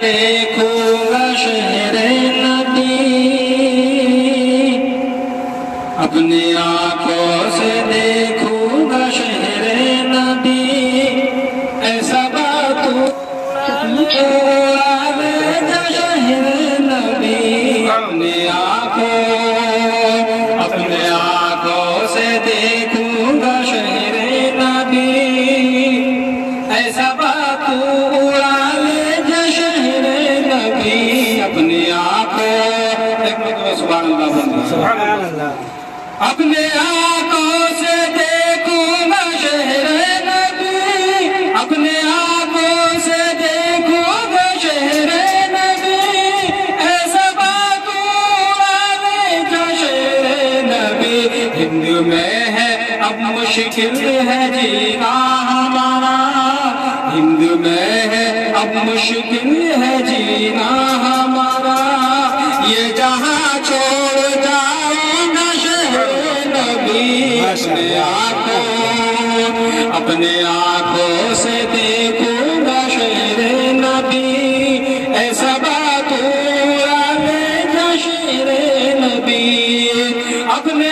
دیکھوں گا شہر نبی، اپنی آنکھوں سے دیکھوں گا شہر نبی، ایسا بات آوے گا شہر نبی، اپنے آنکھوں سے دیکھوں گا شہر نبی، ایسا بات اپنے آنکھوں سے دیکھوں گا شہر نبی، اپنے آنکھوں سے دیکھوں گا شہر نبی، ایسا بات آوے گا شہر نبی، ہند میں ہے اب مشکل ہے جینا ہمارا، ہند میں ہے اب مشکل ہے جینا ہمارا، یہ جہاں چھوڑ جاؤں گا شہر نبی، اپنے آنکھوں سے دیکھوں گا شہر نبی، ایسا بات آوے گا شہر نبی، اپنے